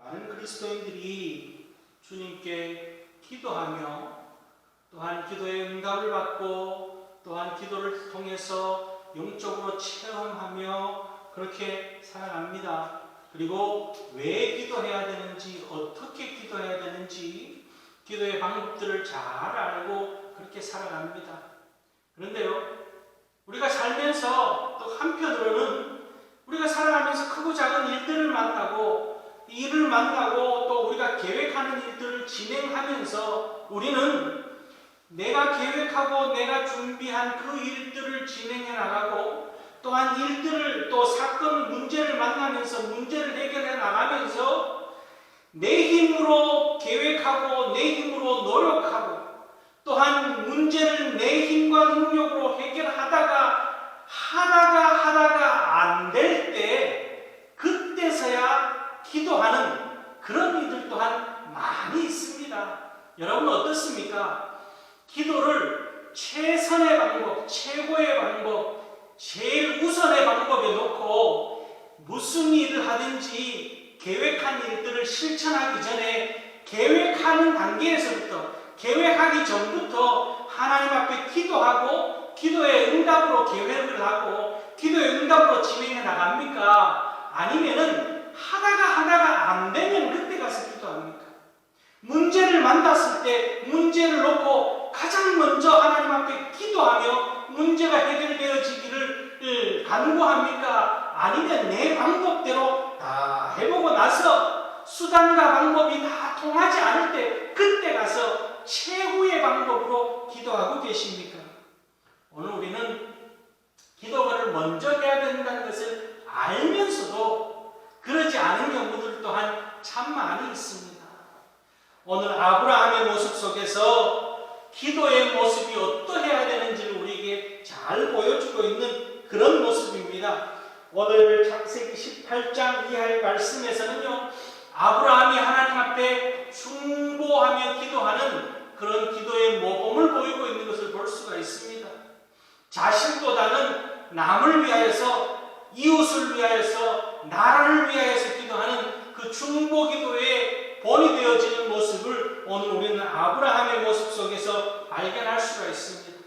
많은 그리스도인들이 주님께 기도하며 또한 기도의 응답을 받고 또한 기도를 통해서 영적으로 체험하며 그렇게 살아갑니다. 그리고 왜 기도해야 되는지, 어떻게 기도해야 되는지 기도의 방법들을 잘 알고 그렇게 살아갑니다. 그런데요, 우리가 살면서 또 한편으로는 우리가 살아가면서 크고 작은 일들을 만나고 일을 만나고 또 우리가 계획하는 일들을 진행하면서 우리는 내가 계획하고 내가 준비한 그 일들을 진행해 나가고 또한 일들을 또 사건 문제를 만나면서 문제를 해결해 나가면서 내 힘으로 계획하고 내 힘으로 노력하고 또한 문제를 내 힘과 능력으로 해결하다가 안 될 때 그때서야 기도하는 그런 이들 또한 많이 있습니다. 여러분 어떻습니까? 기도를 최선의 방법, 최고의 방법, 제일 우선의 방법에 놓고 무슨 일을 하든지 계획한 일들을 실천하기 전에 계획하는 단계에서부터 계획하기 전부터 하나님 앞에 기도하고 기도의 응답으로 계획을 하고 기도의 응답으로 진행해 나갑니까? 아니면은 하다가 안 되면 그때 가서 기도합니까? 문제를 만났을 때 문제를 놓고 가장 먼저 하나님 앞에 기도하며 문제가 해결되어지기를 간구합니까? 아니면 내 방법대로 다 해보고 나서 수단과 방법이 다 통하지 않을 때 그때 가서 최후의 방법으로 기도하고 계십니까? 오늘 우리는 기도를 먼저 해야 된다는 것을 알면서도 그러지 않은 경우들 또한 참 많이 있습니다. 오늘 아브라함의 모습 속에서 기도의 모습이 어떠해야 되는지를 우리에게 잘 보여주고 있는 그런 모습입니다. 오늘 창세기 18장 이하의 말씀에서는요, 아브라함이 하나님 앞에 중보하며 기도하는 그런 기도의 모범을 보이고 있는 것을 볼 수가 있습니다. 자신보다는 남을 위하여서, 이웃을 위하여서, 나라를 위하여서 기도하는 그 중보 기도의 본이 되어지는 모습을 오늘 우리는 아브라함의 모습 속에서 발견할 수가 있습니다.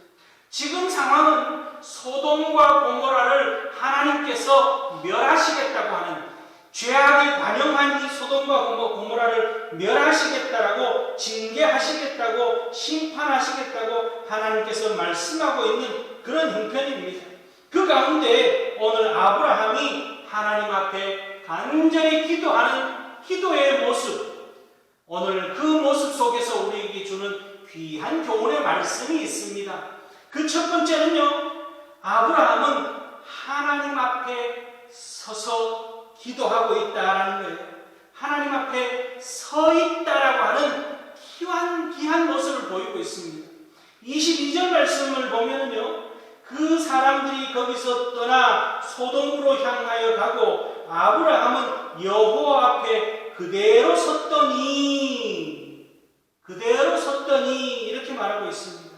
지금 상황은 소돔과 고모라를 하나님께서 멸하시겠다고 하는, 죄악이 관영한 이 소돔과 고모라를 멸하시겠다라고, 징계하시겠다고, 심판하시겠다고 하나님께서 말씀하고 있는 그런 형편입니다. 그 가운데 오늘 아브라함이 하나님 앞에 간절히 기도하는 기도의 모습, 오늘 그 모습 속에서 우리에게 주는 귀한 교훈의 말씀이 있습니다. 그 첫 번째는요, 아브라함은 하나님 앞에 서서 기도하고 있다라는 거예요. 하나님 앞에 서 있다라고 하는 귀한 모습을 보이고 있습니다. 22절 말씀을 보면요, 그 사람들이 거기서 떠나 소돔으로 향하여 가고 아브라함은 여호와 앞에 그대로 섰더니 이렇게 말하고 있습니다.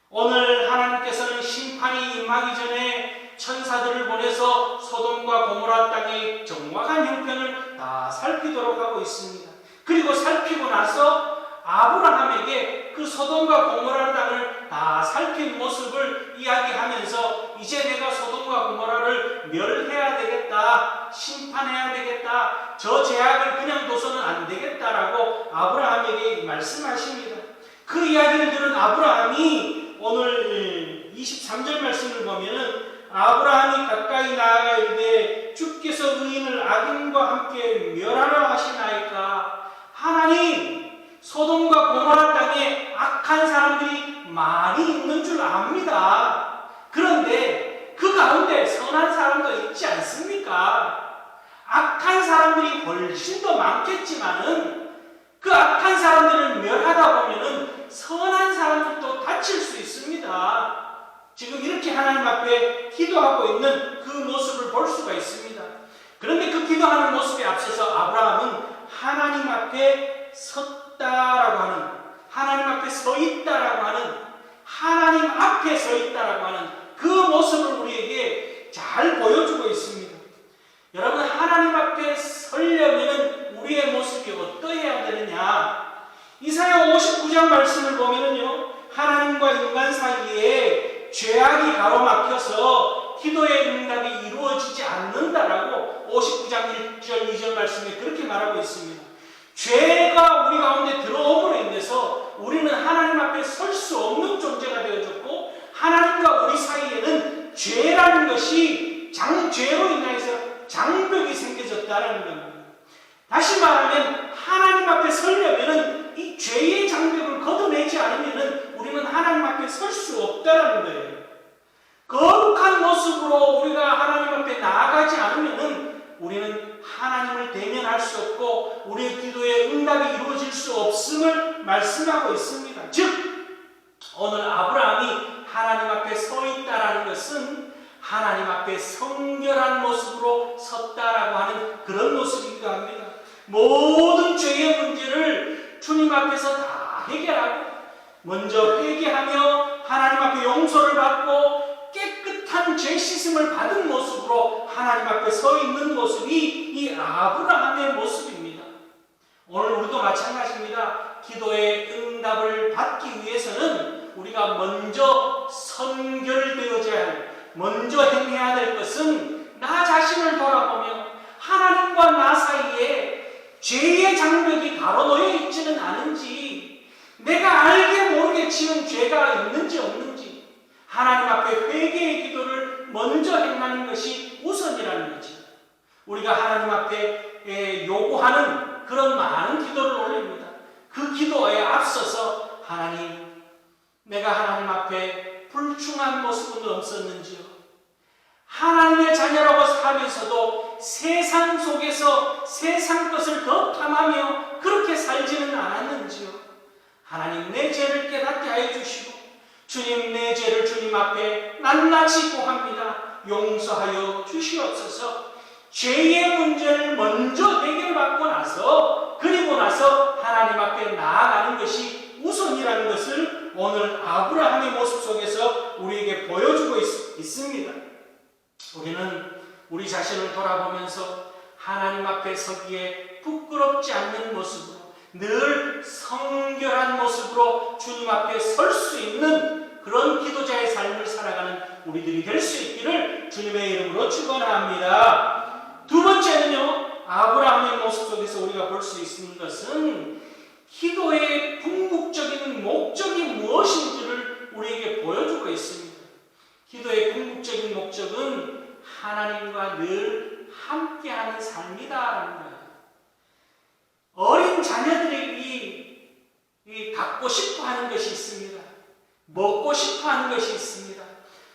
오늘 하나님께서는 심판이 임하기 전에 천사들을 보내서 소돔과 고모라 땅의 정확한 형편을 다 살피도록 하고 있습니다. 그리고 살피고 나서 아브라함에게 그 소돔과 고모라 땅을 다 살핀 모습을 이야기하면서 이제 내가 소돔과 고모라를 멸해야 되겠다, 심판해야 되겠다, 저 죄악을 그냥 둬서는 안 되겠다라고 아브라함에게 말씀하십니다. 그 이야기를 들은 아브라함이 오늘 23절 말씀을 보면은 아브라함이 가까이 나아가 이르되 주께서 의인을 악인과 함께 멸하라 하시나이까. 하나님, 소돔과 고모라 땅에 악한 사람들이 많이 있는 줄 압니다. 그런데 그 가운데 선한 사람도 있지 않습니까? 악한 사람들이 훨씬 더 많겠지만은 그 악한 사람들을 멸하다 보면은 선한 사람들도 다칠 수 있습니다. 지금 이렇게 하나님 앞에 기도하고 있는 그 모습을 볼 수가 있습니다. 그런데 그 기도하는 모습에 앞서서 아브라함은 하나님 앞에 섰다라고 하는, 하나님 앞에 서 있다라고 하는, 하나님 앞에 서 있다라고 하는 그 모습을 우리에게 잘 보여주고 있습니다. 여러분, 하나님 앞에 서려면 우리의 59장 1절 2절 말씀에 그렇게 말하고 있습니다. 죄가 우리 가운데 들어옴으로 인해서 우리는 하나님 앞에 설 수 없는 존재가 되어졌고, 하나님과 우리 사이에는 죄라는 것이 죄로 인해서 장벽이 생겨졌다는 겁니다. 다시 말하면 하나님 앞에 서려면은 이 죄의 장벽을 걷어내지 않으면은 우리는 하나님 앞에 설 수 없다는 거예요. 거룩한 모습으로 우리가 하나님 앞에 나아가지 않으면은 우리는 하나님을 대면할 수 없고 우리의 기도의 응답이 이루어질 수 없음을 말씀하고 있습니다. 즉 오늘 아브라함이 하나님 앞에 서 있다라는 것은 하나님 앞에 성결한 모습으로 섰다라고 하는 그런 모습이기도 합니다. 모든 죄의 문제를 주님 앞에서 다 해결하고 먼저 회개하며 하나님 앞에 용서를 받고 깨끗한 죄 씻음을 받은 모습으로 하나님 앞에 서 있는 모습이 이 아브라함의 모습입니다. 오늘 우리도 마찬가지입니다. 기도의 응답을 받기 위해서는 우리가 먼저 선결되어져야 할, 먼저 행해야 될 것은 나 자신을 돌아보며 하나님과 나 사이에 죄의 장벽이 가로놓여 있지는 않은지, 내가 알게 모르게 지은 죄가 있는지 없는지 하나님 앞에 회개의 기도를 먼저 행하는 것이 우선이라는 거죠. 우리가 하나님 앞에 요구하는 그런 많은 기도를 올립니다. 그 기도에 앞서서 하나님, 내가 하나님 앞에 불충한 모습은 없었는지요? 하나님의 자녀라고 살면서도 세상 속에서 세상 것을 더 탐하며 그렇게 살지는 않았는지요? 하나님, 내 죄를 깨닫게 하여 주시고 주님, 내 죄를 주님 앞에 낱낱이 고합니다. 용서하여 주시옵소서. 죄의 문제를 먼저 해결받고 나서, 그리고 나서 하나님 앞에 나아가는 것이 우선이라는 것을 오늘 아브라함의 모습 속에서 우리에게 보여주고 있습니다. 우리는 우리 자신을 돌아보면서 하나님 앞에 서기에 부끄럽지 않는 모습으로, 늘 성결한 모습으로 주님 앞에 설 수 있는 그런 기도자의 삶을 살아가는 우리들이 될 수 있기를 주님의 이름으로 축원합니다. 두 번째는요, 아브라함의 모습 속에서 우리가 볼 수 있는 것은 기도의 궁극적인 목적이 무엇인지를 우리에게 보여주고 있습니다. 기도의 궁극적인 목적은 하나님과 늘 함께하는 삶이다라는 거예요. 어린 자녀들이 갖고 싶어하는 것이 있습니다. 먹고 싶어하는 것이 있습니다.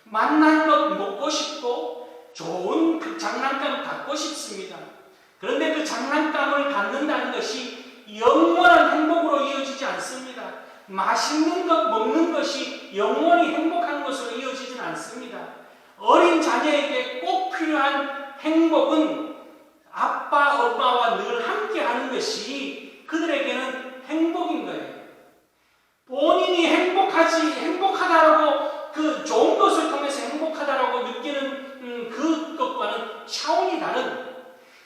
맛난 것 먹고 싶고 좋은 그 장난감 갖고 싶습니다. 그런데 그 장난감을 갖는다는 것이 영원한 행복으로 이어지지 않습니다. 맛있는 것 먹는 것이 영원히 행복한 것으로 이어지진 않습니다. 어린 자녀에게 꼭 필요한 행복은 아빠, 엄마와 늘 함께하는 것이 그들에게는 행복인 거예요. 본인이 행복하다라고 그 좋은 것을 통해서 행복하다라고 느끼는 그것과는 차원이 다른,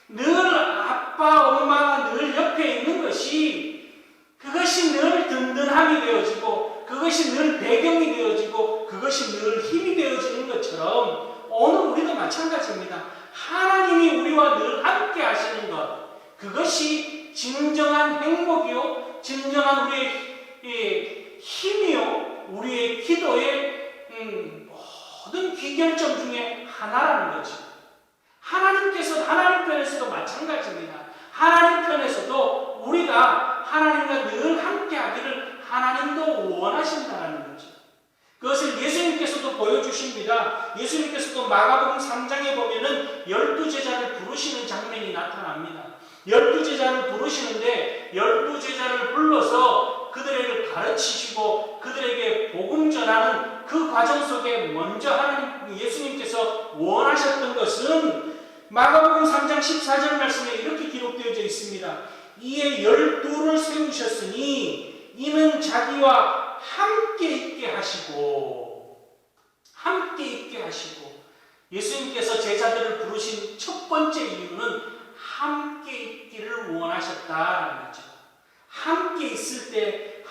늘 아빠, 엄마가 늘 옆에 있는 것이, 그것이 늘 든든함이 되어지고 그것이 늘 배경이 되어지고 그것이 늘 힘이 되어지는 것처럼 오늘 우리도 마찬가지입니다. 하나님이 우리와 늘 함께 하시는 것, 그것이 진정한 행복이요, 진정한 우리의 힘이요, 우리의 기도의 모든 귀결점 중에 하나라는 거죠. 하나님 편에서도 마찬가지입니다. 하나님 편에서도 우리가 하나님과 늘 함께 하기를 하나님도 원하신다는 거죠. 그것을 예수님께서도 보여주십니다. 예수님께서도 마가복음 3장에 보면은 12제자를 부르시는 장면이 나타납니다. 12제자를 부르시는데 12제자를 불러서 그들에게 가르치시고 그들에게 복음 전하는 그 과정 속에 먼저 예수님께서 원하셨던 것은 마가복음 3장 14절 말씀에 이렇게 기록되어져 있습니다. 이에 12를 세우셨으니 이는 자기와 함께 있게 하시고, 예수님께서 제자들을 부르신 첫 번째 이유는 함께 있기를 원하셨다는 거죠. 함께 있을 때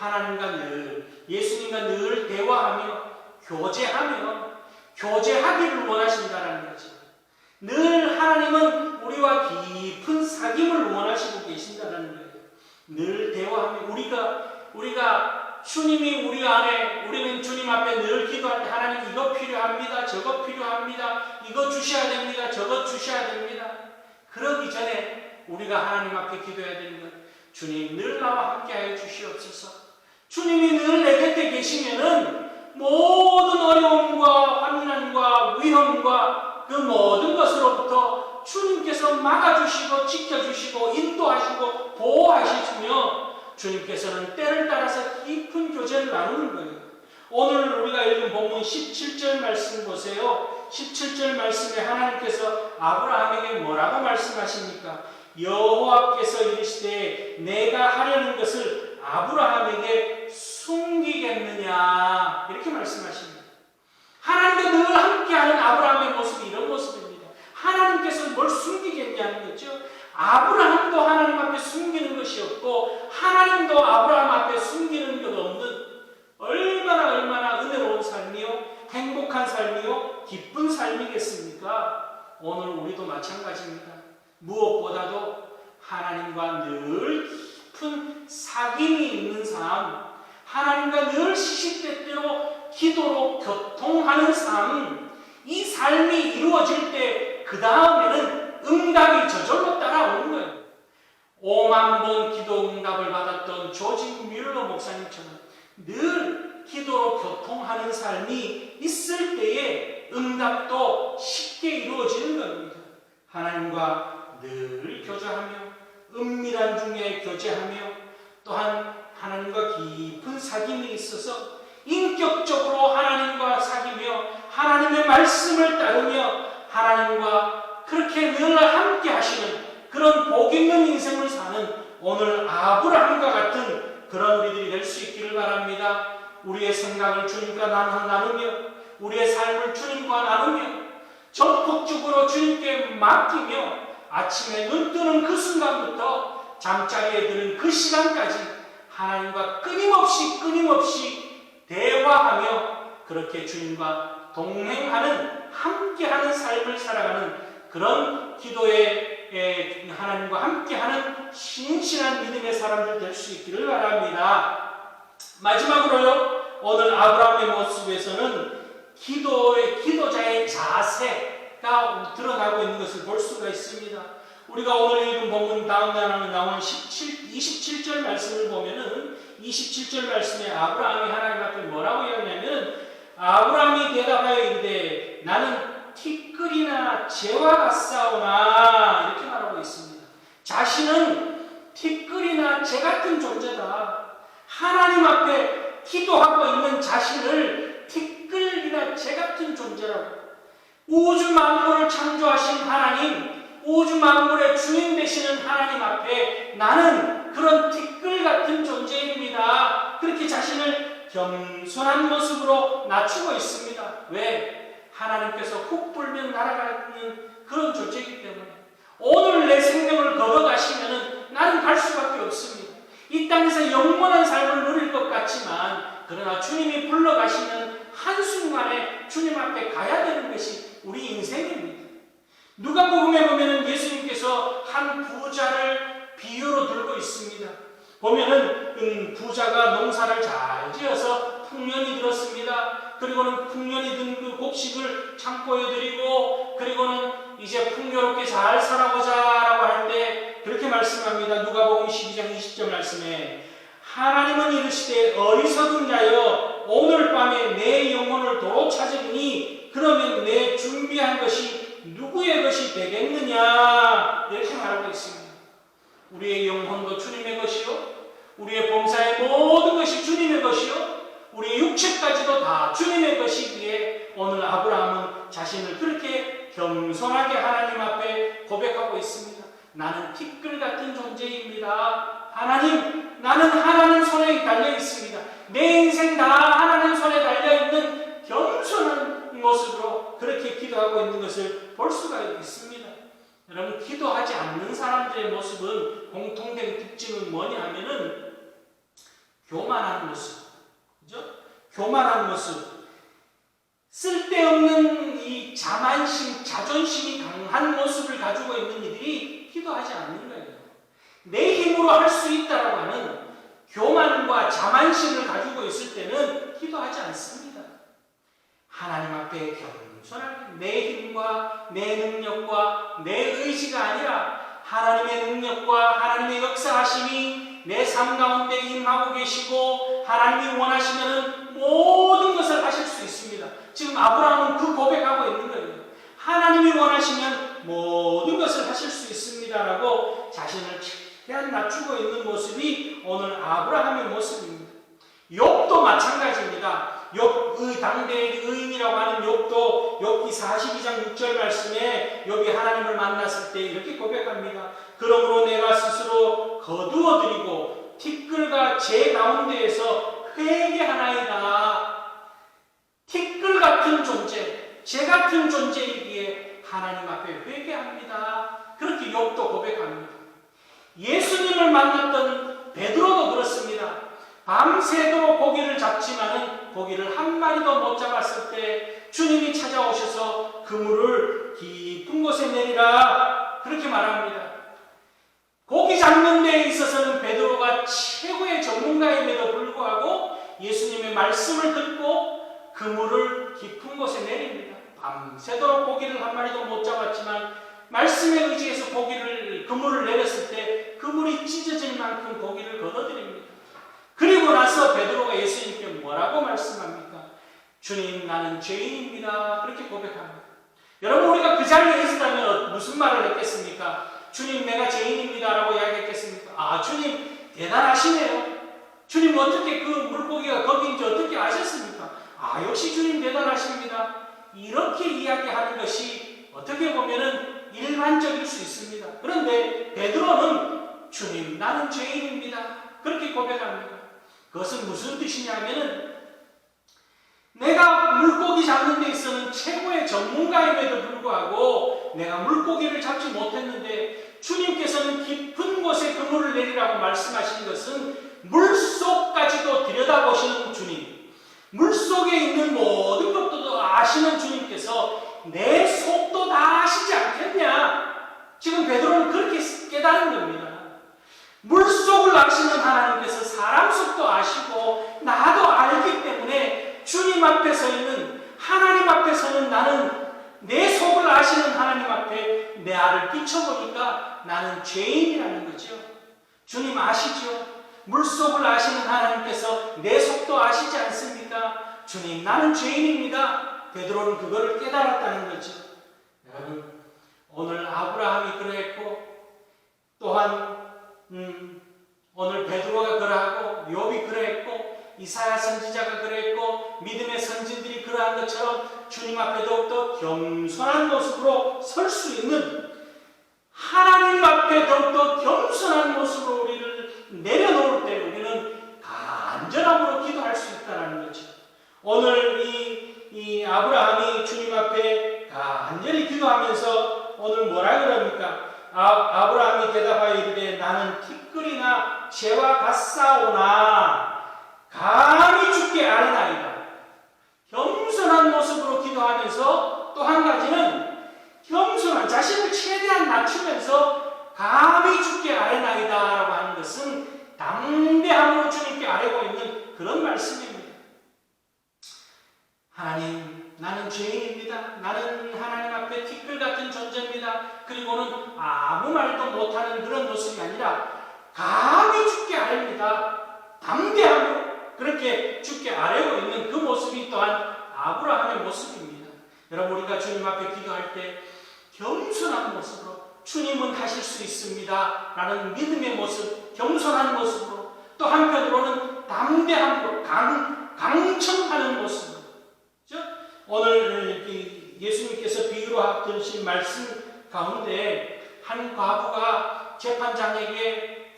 예수님과 늘 대화하며 교제하기를 원하신다는 거죠. 늘 하나님은 우리와 깊은 사귐을 원하시고 계신다는 거예요. 늘 대화하며 우리가 주님이 우리 안에, 우리는 주님 앞에 늘 기도할 때 하나님 이거 필요합니다. 저거 필요합니다. 이거 주셔야 됩니다. 저거 주셔야 됩니다. 그러기 전에 우리가 하나님 앞에 기도해야 되는 것, 주님 늘 나와 함께하여 주시옵소서. 주님이 늘 내 곁에 계시면은 모든 어려움과 환난과 위험과 그 모든 것으로부터 주님께서 막아주시고 지켜주시고 인도하시고 보호하시며 주님께서는 때를 따라서 깊은 교제를 나누는 거예요. 오늘 우리가 읽은 본문 17절 말씀 보세요. 17절 말씀에 하나님께서 아브라함에게 뭐라고 말씀하십니까? 여호와께서 이르시되 내가 하려는 것을 아브라함에게 숨기겠느냐, 이렇게 말씀하십니다. 하나님과 늘 함께하는 아브라함의 모습이 이런 모습입니다. 하나님께서 뭘 숨기겠냐는 거죠. 아브라함도 하나님 앞에 숨기는 것이 없고 하나님도 아브라함 앞에 숨기는 것 없는 얼마나 은혜로운 삶이요, 행복한 삶이요, 기쁜 삶이겠습니까? 오늘 우리도 마찬가지입니다. 무엇보다도 하나님과 늘 깊은 사귐이 있는 삶, 하나님과 늘 시시때때로 기도로 교통하는 삶, 이 삶이 이루어질 때 그 다음에는 응답이 저절로 따라오는 거예요. 5만 번 기도 응답을 받았던 조지 뮬러 목사님처럼 늘 기도로 교통하는 삶이 있을 때에 응답도 쉽게 이루어지는 겁니다. 하나님과 늘 교제하며 은밀한 중에 교제하며 또한 하나님과 깊은 사귐이 있어서 인격적으로 하나님과 사귀며 하나님의 말씀을 따르며 하나님과 그렇게 늘 함께 하시는 그런 복 있는 인생을 사는 오늘 아브라함과 같은 그런 우리들이 될 수 있기를 바랍니다. 우리의 생각을 주님과 나누며 우리의 삶을 주님과 나누며 전폭적으로 주님께 맡기며 아침에 눈 뜨는 그 순간부터 잠자리에 드는 그 시간까지 하나님과 끊임없이 대화하며 그렇게 주님과 동행하는 함께하는 삶을 살아가는 그런 기도에 하나님과 함께하는 신실한 믿음의 사람들 될 수 있기를 바랍니다. 마지막으로요, 오늘 아브라함의 모습에서는 기도자의 자세가 드러나고 있는 것을 볼 수가 있습니다. 우리가 오늘 읽은 본문 다음 날에 나오는 27절 말씀을 보면은 27절 말씀에 아브라함이 하나님 앞에 뭐라고 이야기하냐면 아브라함이 대답하여 이르되 나는 티끌이나 재와 같사오나, 이렇게 말하고 있습니다. 자신은 티끌이나 재 같은 존재다. 하나님 앞에 기도하고 있는 자신을 티끌이나 재 같은 존재라고. 우주 만물을 창조하신 하나님, 우주 만물의 주인 되시는 하나님 앞에 나는 그런 티끌 같은 존재입니다. 그렇게 자신을 겸손한 모습으로 낮추고 있습니다. 왜? 하나님께서 훅 불면 날아가는 그런 존재이기 때문에 오늘 내 생명을 걷어가시면 나는 갈 수밖에 없습니다. 이 땅에서 영원한 삶을 누릴 것 같지만 그러나 주님이 불러가시는 한순간에 주님 앞에 가야 되는 것이 우리 인생입니다. 누가복음에 보면 예수님께서 한 부자를 비유로 들고 있습니다. 보면은 부자가 농사를 잘 지어서 풍년이 들었습니다. 그리고는 풍년이 든 그 곡식을 창고에 들이고 그리고는 이제 풍요롭게 잘 살아보자라고 할 때 그렇게 말씀합니다. 누가복음 12장 20절 말씀에 하나님은 이르시되 어리석은 자여 오늘 밤에 내 영혼을 도로 찾으리니 그러면 내 준비한 것이 누구의 것이 되겠느냐, 이렇게 말하고 있습니다. 우리의 영혼도 주님의 것이요, 우리의 범사의 모든 것이 주님의 것이요, 우리의 육체까지도 다 주님의 것이기에 오늘 아브라함은 자신을 그렇게 겸손하게 하나님 앞에 고백하고 있습니다. 나는 티끌 같은 존재입니다. 하나님, 나는 하나님 손에 달려 있습니다. 내 인생 다 하나님 손에 달려 있는 겸손한 모습으로 그렇게 기도하고 있는 것을 볼 수가 있습니다. 여러분, 기도하지 않는 사람들의 모습은 공통된 특징은 뭐냐 하면은 교만한 모습, 그죠? 교만한 모습. 쓸데없는 이 자만심, 자존심이 강한 모습을 가지고 있는 이들이 기도하지 않는 거예요. 내 힘으로 할 수 있다라고 하는 교만과 자만심을 가지고 있을 때는 기도하지 않습니다. 하나님 앞에 겸손하게 내 힘과 내 능력과 내 의지가 아니라 하나님의 능력과 하나님의 역사하심이 내 삶 가운데 임하고 계시고 하나님이 원하시면 모든 것을 하실 수 있습니다. 지금 아브라함은 그 고백하고 있는 거예요. 하나님이 원하시면 모든 것을 하실 수 있습니다라고 자신을 최대한 낮추고 있는 모습이 오늘 아브라함의 모습입니다. 욥도 마찬가지입니다. 욥의 당대의 의인이라고 하는 욥도 욥기 42장 6절 말씀에 욥이 하나님을 만났을 때 이렇게 고백합니다. 그러므로 내가 스스로 거두어드리고 티끌과 재 가운데에서 회개하나이다. 티끌 같은 존재, 재 같은 존재이기에 하나님 앞에 회개합니다. 그렇게 욥도 고백합니다. 예수님을 만났던 베드로도 그렇습니다. 밤새도록 고기를 잡지만은 고기를 한 마리도 못 잡았을 때 주님이 찾아오셔서 그물을 깊은 곳에 내리라 그렇게 말합니다. 고기 잡는 데에 있어서는 베드로가 최고의 전문가임에도 불구하고 예수님의 말씀을 듣고 그물을 깊은 곳에 내립니다. 밤새도록 고기를 한 마리도 못 잡았지만 말씀에 의지해서 그물을 내렸을 때 그물이 찢어질 만큼 고기를 걷어들입니다. 그리고 나서 베드로가 예수님께 뭐라고 말씀합니까? 주님, 나는 죄인입니다. 그렇게 고백합니다. 여러분, 우리가 그 자리에 있었다면 무슨 말을 했겠습니까? 주님, 내가 죄인입니다 라고 이야기했겠습니까? 아, 주님 대단하시네요. 주님 어떻게 그 물고기가 거기인지 어떻게 아셨습니까? 아, 역시 주님 대단하십니다. 이렇게 이야기하는 것이 어떻게 보면은 일반적일 수 있습니다. 그런데 베드로는 주님, 나는 죄인입니다. 그렇게 고백합니다. 그것은 무슨 뜻이냐면은 내가 물고기 잡는 데 있어서는 최고의 전문가임에도 불구하고 내가 물고기를 잡지 못했는데 주님께서는 깊은 곳에 그물을 내리라고 말씀하신 것은 물속까지도 들여다보시는 주님, 물속에 있는 모든 것도 아시는 주님께서 내 속도 다 아시지 않겠냐? 지금 베드로는 그렇게 깨달은 겁니다. 물속을 아시는 하나님께서 사람 속도 아시고 나도 알기 때문에 주님 앞에 서 있는 하나님 앞에 서는 나는 내 속을 아시는 하나님 앞에 내 알을 비춰보니까 나는 죄인이라는 거죠. 주님 아시죠? 물속을 아시는 하나님께서 내 속도 아시지 않습니까? 주님, 나는 죄인입니다. 베드로는 그거를 깨달았다는 거죠. 여러분, 오늘 아브라함이 그러했고 또한 오늘 베드로가 그러하고 욥이 그러했고 이사야 선지자가 그랬고 믿음의 선진들이 그러한 것처럼 주님 앞에 더욱더 겸손한 모습으로 설 수 있는 하나님 앞에 더욱더 겸손한 모습으로 우리를 내려놓을 때 우리는 간절함으로 기도할 수 있다는 거죠. 오늘 이 아브라함이 주님 앞에 간절히 기도하면서 오늘 뭐라 그럽니까? 아브라함이 대답하여 이르되 나는 티끌이나 재와 같사오나 감히 주께 아뢰나이다. 겸손한 모습으로 기도하면서 또 한 가지는 겸손한 자신을 최대한 낮추면서 감히 주께 아뢰나이다 라고 하는 것은 담대함으로 주님께 아뢰고 있는 그런 말씀입니다. 하나님, 나는 죄인입니다. 나는 하나님 앞에 티끌 같은 존재입니다. 그리고는 아무 말도 못하는 그런 모습이 아니라 감히 주께 아뢰입니다. 담대함으로 그렇게 주께 아뢰고 있는 그 모습이 또한 아브라함의 모습입니다. 여러분, 우리가 주님 앞에 기도할 때 겸손한 모습으로 주님은 하실 수 있습니다 라는 믿음의 모습, 겸손한 모습으로 또 한편으로는 담대함으로 강청하는 모습으로 오늘 예수님께서 비유로 드리신 말씀 가운데 한 과부가 재판장에게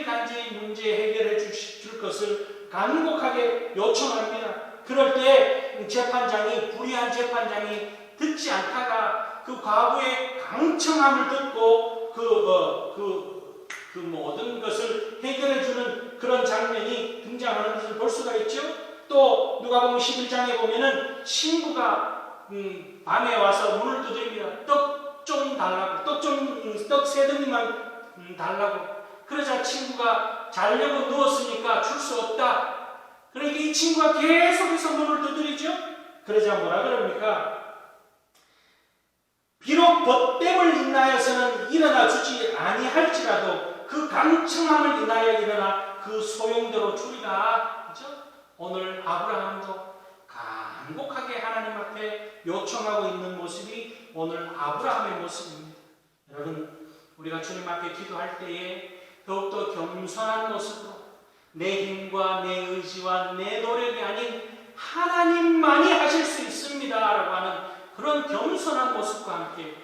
간절히 문제 해결해 줄 것을 간곡하게 요청합니다. 그럴 때 재판장이 불의한 재판장이 듣지 않다가 그 과부의 강청함을 듣고 그 모든 것을 해결해 주는 그런 장면이 등장하는 것을 볼 수가 있죠. 또 누가복음 11장에 보면은 친구가 밤에 와서 문을 두드립니다. 떡 좀 달라고, 떡 세 덩이만 달라고. 그러자 친구가 자려고 누웠으니까 줄 수 없다. 그러니까 이 친구가 계속해서 문을 두드리죠. 그러자 뭐라 그럽니까? 비록 벗됨을 인하여서는 일어나 주지 아니할지라도 그 강청함을 인하여 일어나 그 소용대로 주리라. 그죠? 오늘 아브라함도 간곡하게 하나님 앞에 요청하고 있는 모습이 오늘 아브라함의 모습입니다. 여러분, 우리가 주님 앞에 기도할 때에 더욱더 겸손한 모습으로 내 힘과 내 의지와 내 노력이 아닌 하나님만이 하실 수 있습니다 라고 하는 그런 겸손한 모습과 함께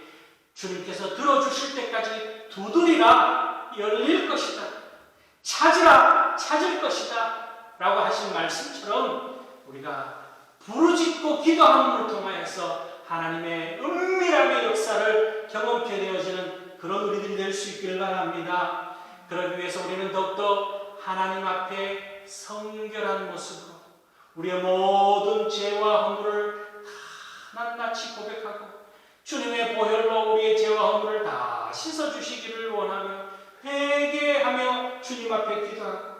주님께서 들어주실 때까지 두드리라, 열릴 것이다, 찾으라, 찾을 것이다 라고 하신 말씀처럼 우리가 부르짖고 기도함을 통하여서 하나님의 은밀함의 역사를 경험케 되어지는 그런 우리들이 될 수 있기를 바랍니다. 그러기 위해서 우리는 더욱더 하나님 앞에 성결한 모습으로 우리의 모든 죄와 허물을 다 낱낱이 고백하고 주님의 보혈로 우리의 죄와 허물을 다 씻어주시기를 원하며 회개하며 주님 앞에 기도하고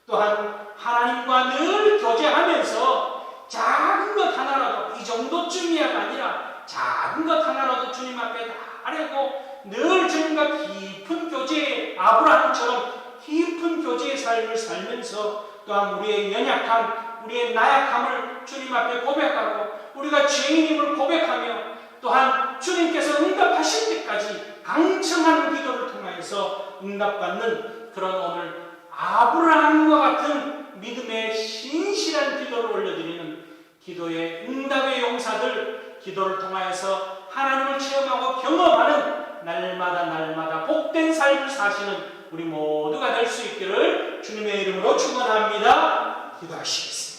또한 하나님과 늘 교제하면서 작은 것 하나라도 이 정도쯤이야가 아니라 작은 것 하나라도 주님 앞에 다 하려고 늘 주님과 깊은 교제의 아브라함처럼 깊은 교제의 삶을 살면서 또한 우리의 연약함, 우리의 나약함을 주님 앞에 고백하고 우리가 죄인임을 고백하며 또한 주님께서 응답하실 때까지 강청하는 기도를 통하여서 응답받는 그런 오늘 아브라함과 같은 믿음의 신실한 기도를 올려드리는 기도의 응답의 용사들, 기도를 통하여서 하나님을 체험하고 경험하는 날마다 복된 삶을 사시는 우리 모두가 될 수 있기를 주님의 이름으로 축원합니다. 기도하시겠습니다.